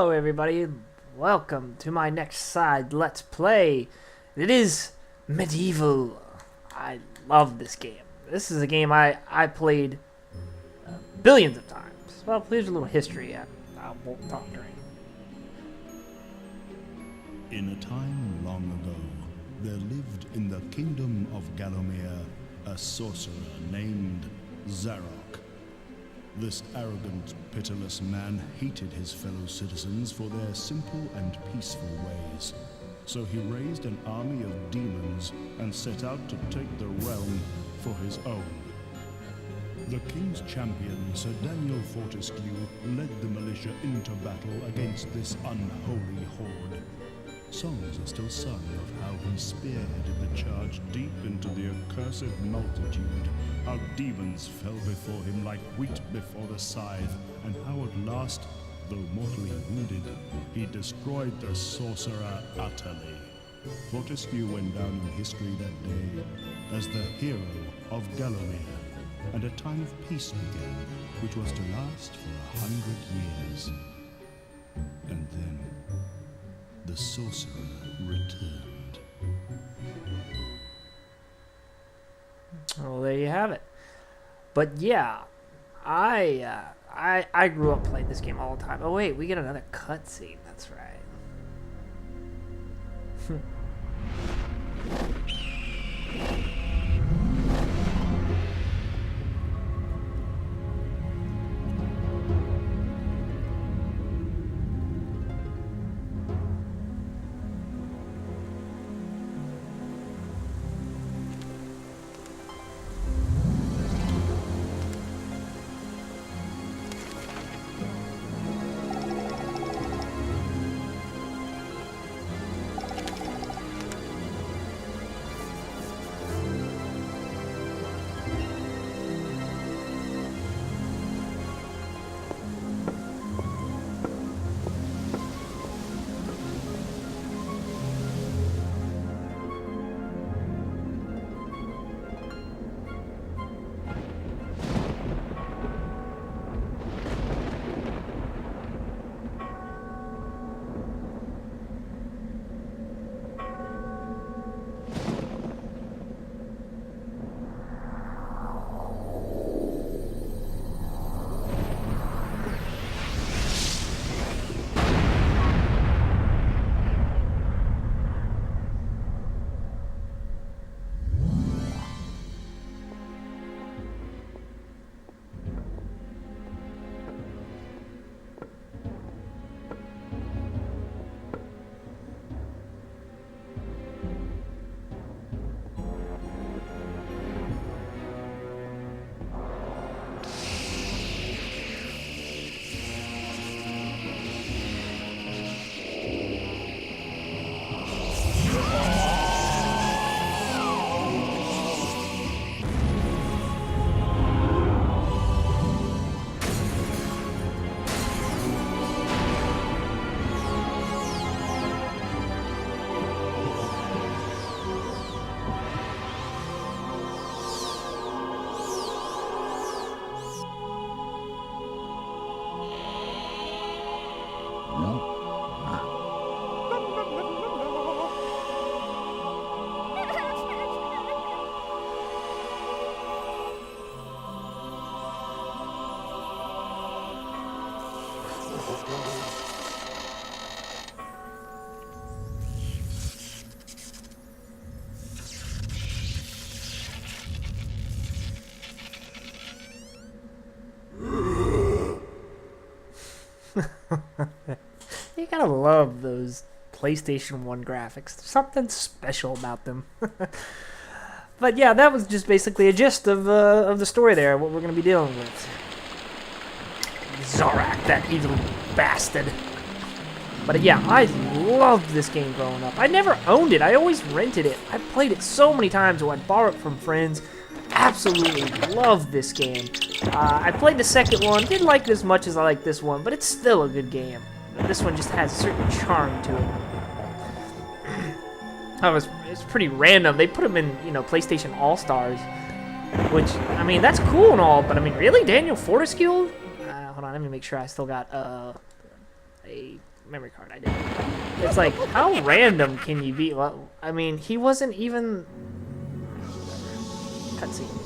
Hello everybody, welcome to my next side Let's Play. It is Medieval. I love this game. This is a game I played billions of times. Well, here's a little history I won't talk during. In a time long ago, there lived in the kingdom of Gallomere a sorcerer named Zarok. This arrogant, pitiless man hated his fellow citizens for their simple and peaceful ways. So he raised an army of demons and set out to take the realm for his own. The king's champion, Sir Daniel Fortescue, led the militia into battle against this unholy horde. Songs are still sung of how he spearheaded the charge deep into the accursed multitude, how demons fell before him like wheat before the scythe, and how at last, though mortally wounded, he destroyed the sorcerer utterly. Fortescue went down in history that day as the hero of Gallomere, and a time of peace began, which was to last for 100 years. And then the sorcerer returned. Well, there you have it. But yeah, I grew up playing this game all the time. Oh wait, we get another cutscene. That's right. You gotta love those PlayStation 1 graphics. There's something special about them. But yeah, that was just basically a gist of the story there, what we're gonna be dealing with. Zorak, that evil bastard. But yeah, I loved this game growing up. I never owned it. I always rented it. I played it so many times, or I'd borrow it from friends. Absolutely loved this game. I played the second one. Didn't like it as much as I like this one, but it's still a good game. This one just has a certain charm to it. It's pretty random. They put them in, PlayStation All-Stars, which, I mean, that's cool and all, but I mean, really? Daniel Fortescue? Hold on, let me make sure I still got a memory card. I did. It's like, how random can you be? Well, I mean, he wasn't even... Cutscene.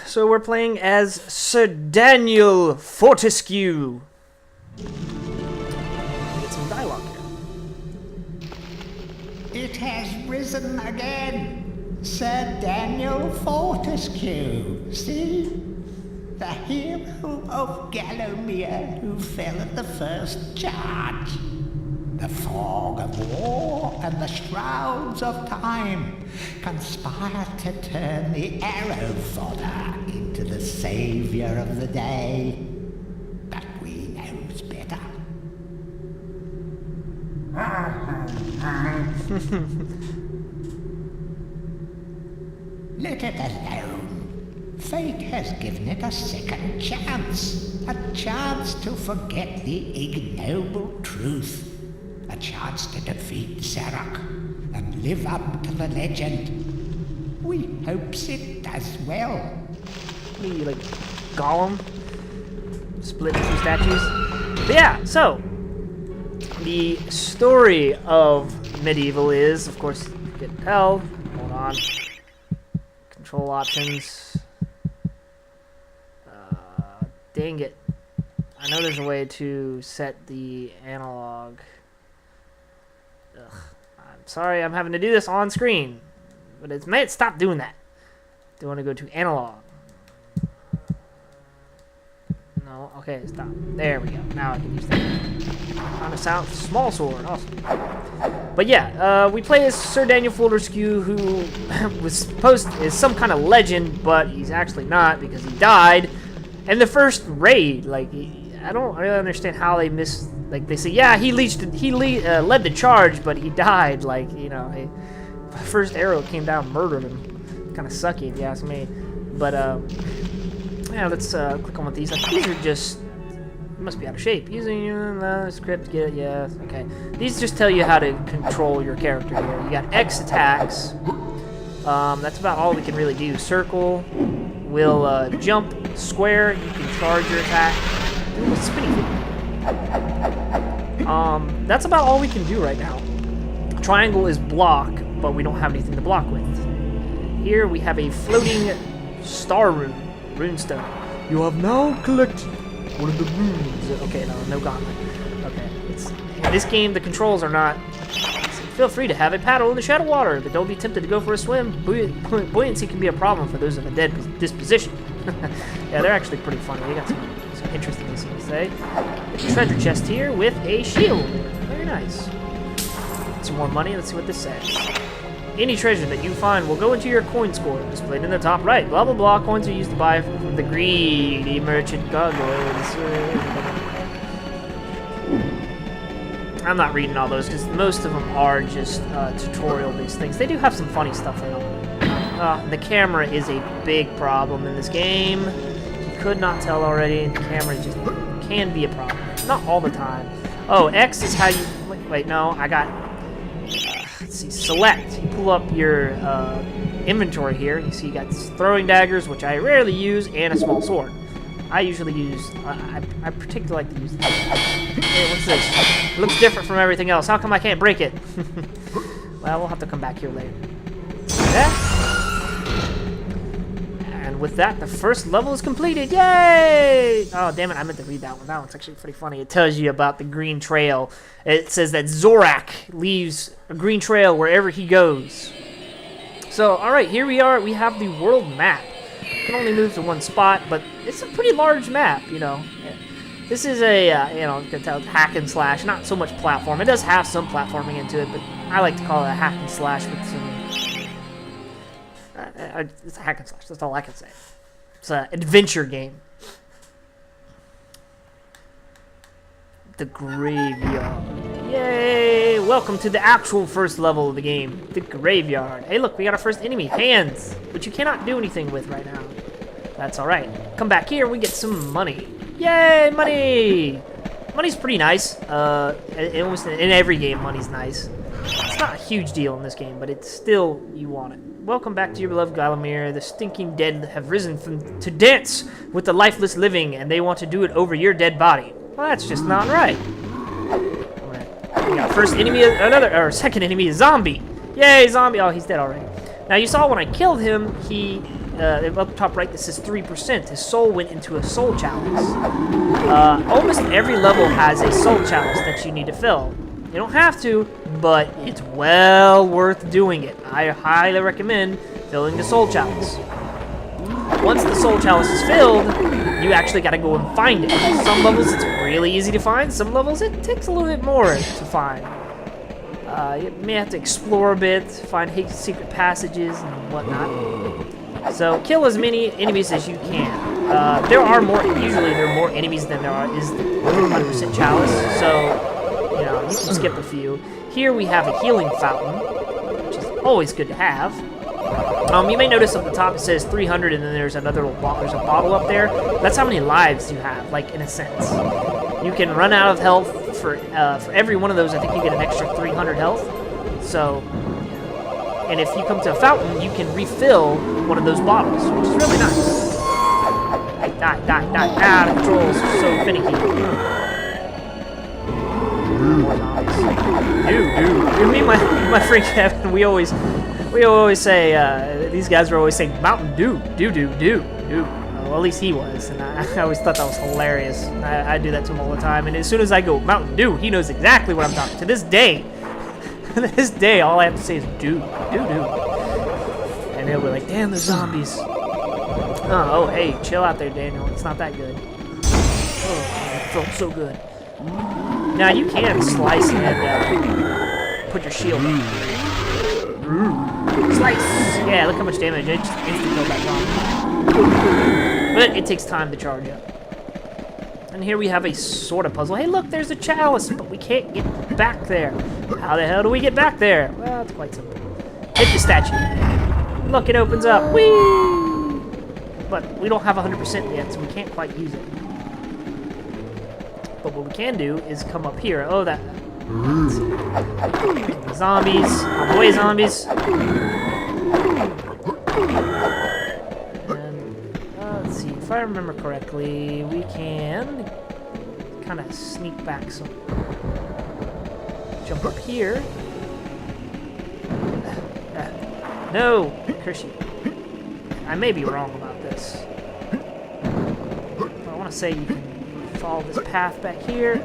So we're playing as Sir Daniel Fortescue. Get some dialogue here. It has risen again, Sir Daniel Fortescue. See? The hero of Gallowmere who fell at the first charge. The fog of war and the shrouds of time conspire to turn the arrow fodder into the saviour of the day. But we knows better. Let it alone. Fate has given it a second chance. A chance to forget the ignoble truth. A chance to defeat Zarok and live up to the legend. We hopes it does well. Me, like, Gollum? Split two statues? But yeah, so, the story of Medieval is, of course, you can tell. Hold on. Control options. Dang it. I know there's a way to set the analog. Ugh. I'm sorry I'm having to do this on screen. But it's made stop doing that. Do you want to go to analog? No, okay, stop. There we go. Now I can use that. On a sound small sword, awesome. But yeah, we play as Sir Daniel Fortescue, who was supposed is some kind of legend, but he's actually not because he died. And the first raid, like, I don't really understand how they missed. Like, they say, yeah, he led the charge, but he died. Like, you know, the first arrow came down, and murdered him. Kind of sucky, if you ask me. But yeah, let's click on what these. Like, these are just must be out of shape. Using the script, get it? Yeah, okay. These just tell you how to control your character here. You got X attacks. That's about all we can really do. Circle will jump. Square, you can charge your attack. Ooh, spinny. That's about all we can do right now. Triangle is block, but we don't have anything to block with. Here we have a floating star rune, runestone. You have now collected one of the runes. Okay, no gauntlet. Okay, in this game the controls are not. Feel free to have a paddle in the shadow water, but don't be tempted to go for a swim. Buoyancy can be a problem for those of a dead disposition. Yeah, they're actually pretty funny. They got some interesting things to say. There's a treasure chest here with a shield. Very nice. Some more money. Let's see what this says. Any treasure that you find will go into your coin score, displayed in the top right. Blah, blah, blah. Coins are used to buy from the greedy merchant gargoyles. I'm not reading all those because most of them are just tutorial-based things. They do have some funny stuff in them. The camera is a big problem in this game. You could not tell already. The camera just can be a problem. Not all the time. Oh, X is how you... Wait, no, I got... let's see, select. You pull up your inventory here. You see you got throwing daggers, which I rarely use, and a small sword. I usually use... I particularly like to use... Hey, what's this? It looks different from everything else. How come I can't break it? Well, we'll have to come back here later. Yeah. And with that, the first level is completed. Yay! Oh, damn it. I meant to read that one. That one's actually pretty funny. It tells you about the green trail. It says that Zorak leaves a green trail wherever he goes. So, alright, here we are. We have the world map. You can only move to one spot, but it's a pretty large map, you know. This is a, you know, you can tell, hack and slash, not so much platform. It does have some platforming into it, but I like to call it a hack and slash with some... it's a hack and slash, that's all I can say. It's an adventure game. The Graveyard. Yay! Welcome to the actual first level of the game, the Graveyard. Hey look, we got our first enemy, hands, which you cannot do anything with right now. That's alright. Come back here, we get some money. Yay, money! Money's pretty nice. Almost in every game, money's nice. It's not a huge deal in this game, but it's still, you want it. Welcome back to your beloved Gallowmere. The stinking dead have risen to dance with the lifeless living, and they want to do it over your dead body. Well, that's just not right. We got first enemy, second enemy, a zombie. Yay, zombie! Oh, he's dead already. Now, you saw when I killed him, he, up top right, this is 3%. His soul went into a soul chalice. Almost every level has a soul chalice that you need to fill. You don't have to, but it's well worth doing it. I highly recommend filling the soul chalice. Once the soul chalice is filled, you actually got to go and find it. Some levels it's really easy to find. Some levels it takes a little bit more to find. You may have to explore a bit, find secret passages and whatnot. So kill as many enemies as you can. There are more enemies than there is the 100% chalice. So you know, you can skip a few. Here we have a healing fountain, which is always good to have. You may notice up the top it says 300, and then there's another there's a bottle up there. That's how many lives you have, like in a sense. You can run out of health for every one of those. I think you get an extra 300 health. So, and if you come to a fountain, you can refill one of those bottles, which is really nice. Hey, die! Ah, the controls are so finicky. Dude. Me and my friend Kevin, we always say, these guys are always saying, Mountain Dew. Well, at least he was, and I always thought that was hilarious. I do that to him all the time, and as soon as I go, Mountain Dew, he knows exactly what I'm talking. To this day, all I have to say is, Dew. And he'll be like, damn, the zombies. Oh, hey, chill out there, Daniel. It's not that good. Oh, it felt so good. Now, you can slice and put your shield on. Slice! Yeah, look how much damage. It just instantly killed that zombie. But it takes time to charge up. And here we have a sort of puzzle. Hey, look, there's a chalice, but we can't get back there. How the hell do we get back there? Well, it's quite simple. Hit the statue. Look, it opens up. Whee! But we don't have 100% yet, so we can't quite use it. But what we can do is come up here. Oh, that... Zombies. Out the way, zombies. And, let's see. If I remember correctly, we can kind of sneak back some. Jump up here. No! Curse you. I may be wrong about this. But I want to say you can follow this path back here.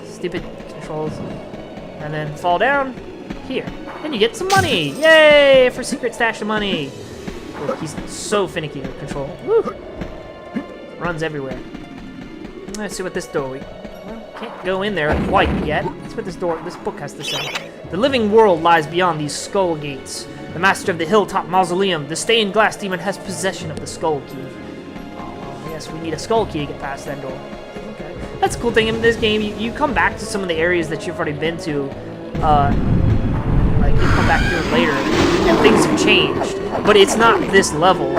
Stupid controls. And then fall down here. And you get some money! Yay! For secret stash of money. Oh, he's so finicky to control. Woo! Runs everywhere. Let's see what this door... Well, can't go in there quite yet. That's what this book has to say. The living world lies beyond these skull gates. The master of the hilltop mausoleum, the stained glass demon, has possession of the skull key. Oh, yes, we need a skull key to get past that door. Okay. That's a cool thing in this game. You come back to some of the areas that you've already been to. Like, you come back here later, and things have changed. But it's not this level.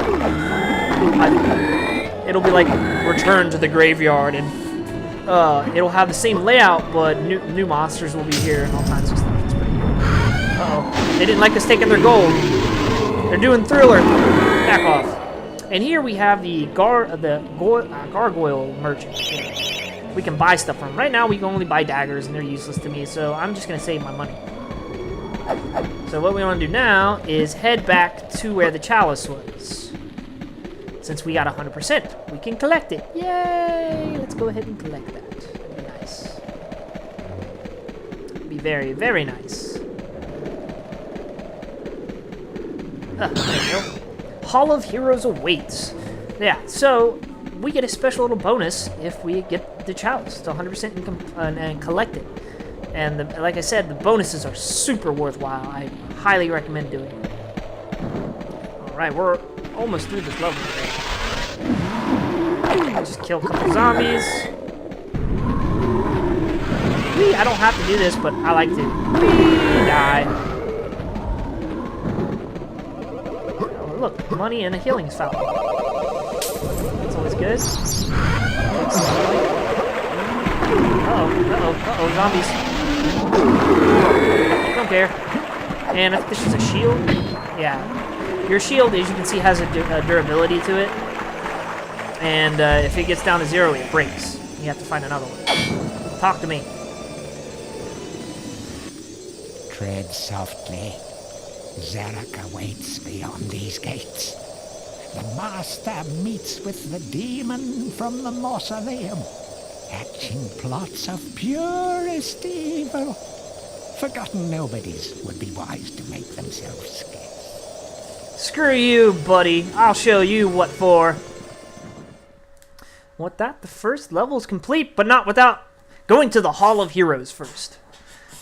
It'll be like Return to the Graveyard, and it'll have the same layout, but new monsters will be here and all kinds of stuff. It's pretty cool. Uh-oh. They didn't like us taking their gold. They're doing Thriller. Back off. And here we have the gargoyle merchant. We can buy stuff from. Right now we can only buy daggers, and they're useless to me, so I'm just going to save my money. So what we want to do now is head back to where the chalice was. Since we got 100%, we can collect it. Yay! Let's go ahead and collect that. That'd be nice. It'd be very, very nice. There we go. Hall of Heroes awaits. Yeah, so we get a special little bonus if we get the chalice to 100% and collect it. And like I said, the bonuses are super worthwhile. I highly recommend doing it. Alright, we're almost through this level today. Just kill a couple zombies. Whee, I don't have to do this, but I like to. Whee, die. Oh, look, money and a healing fountain. That's always good. Uh-oh, zombies. Don't care. And I think this is a shield. Yeah. Your shield, as you can see, has a durability to it. And if it gets down to 0, it breaks. You have to find another one. Talk to me. Tread softly. Zarok awaits beyond these gates. The master meets with the demon from the mausoleum, hatching plots of purest evil. Forgotten nobodies would be wise to make themselves scarce. Screw you, buddy. I'll show you what for. With that, the first level is complete, but not without going to the Hall of Heroes first.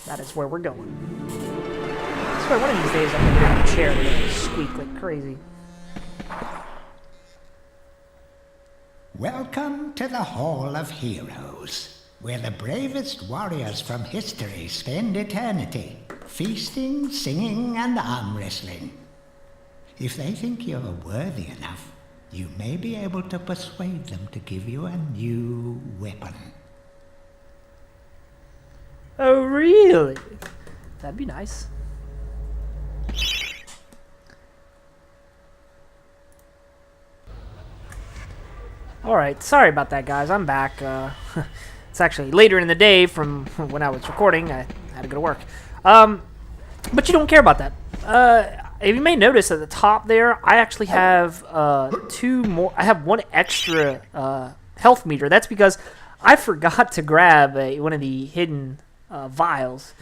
That is where we're going. I swear, one of these days I'm going to get in a chair where it'll squeak like crazy. Welcome to the Hall of Heroes, where the bravest warriors from history spend eternity, feasting, singing, and arm wrestling. If they think you're worthy enough, you may be able to persuade them to give you a new weapon. Oh, really? That'd be nice. Alright, sorry about that, guys. I'm back. It's actually later in the day from when I was recording. I had to go to work. But you don't care about that. You may notice at the top there, I actually have two more. I have one extra health meter. That's because I forgot to grab one of the hidden vials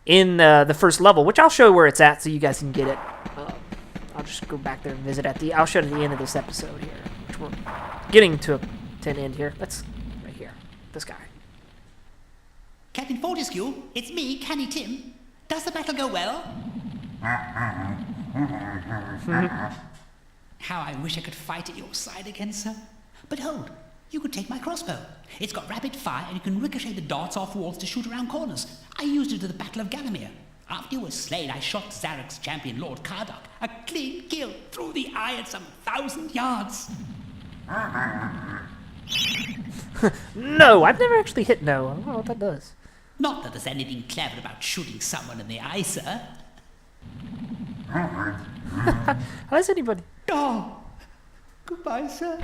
in the first level, which I'll show where it's at so you guys can get it. I'll just go back there and visit I'll show it at the end of this episode here, which we're getting to an end here. That's right here. This guy. Captain Fortescue, it's me, Canny Tim. Does the battle go well? How I wish I could fight at your side again, sir. But hold, you could take my crossbow. It's got rapid fire and you can ricochet the darts off walls to shoot around corners. I used it at the Battle of Gallowmere. After you were slain, I shot Zarok's champion, Lord Kardok. A clean kill through the eye at some 1,000 yards. No, I've never actually hit no. I don't know what that does. Not that there's anything clever about shooting someone in the eye, sir. How does anybody... Oh, goodbye, sir.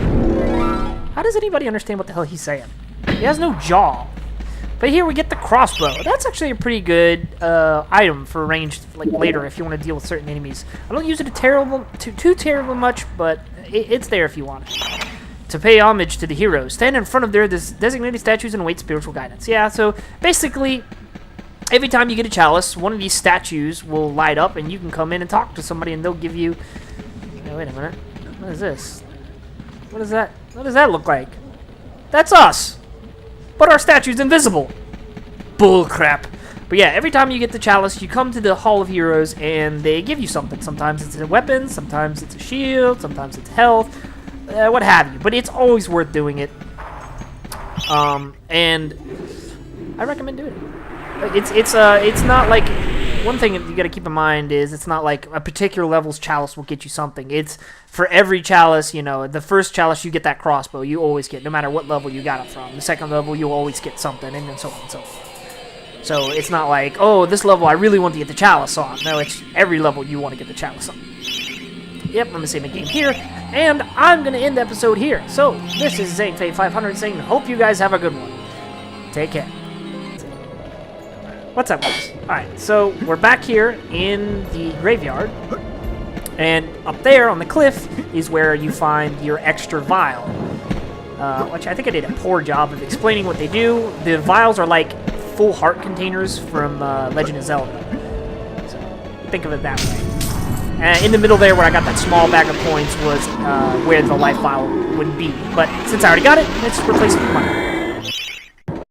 How does anybody understand what the hell he's saying? He has no jaw. But here we get the crossbow. That's actually a pretty good item for ranged, like later if you want to deal with certain enemies. I don't use it too terribly much, but it's there if you want it. To pay homage to the heroes, stand in front of their designated statues and await spiritual guidance. Yeah, so basically, every time you get a chalice, one of these statues will light up, and you can come in and talk to somebody, and they'll give you. Oh, wait a minute. What is this? What is that? What does that look like? That's us. But our statue's invisible. Bull crap. But yeah, every time you get the chalice, you come to the Hall of Heroes, and they give you something. Sometimes it's a weapon, sometimes it's a shield, sometimes it's health, what have you. But it's always worth doing it. And I recommend doing it. It's not like, one thing you got to keep in mind is it's not like a particular level's chalice will get you something. It's for every chalice, you know, the first chalice you get that crossbow, you always get, no matter what level you got it from. The second level you always get something, and then so on and so on. So it's not like, oh, this level I really want to get the chalice on. No, it's every level you want to get the chalice on. Yep, I'm going to save my game here, and I'm going to end the episode here. So this is ZaneFate500 saying, hope you guys have a good one. Take care. What's up, guys? Alright, so we're back here in the graveyard, and up there on the cliff is where you find your extra vial, which I think I did a poor job of explaining what they do. The vials are like full heart containers from Legend of Zelda, so think of it that way. In the middle there where I got that small bag of coins was where the life vial would be, but since I already got it, let's replace it with money.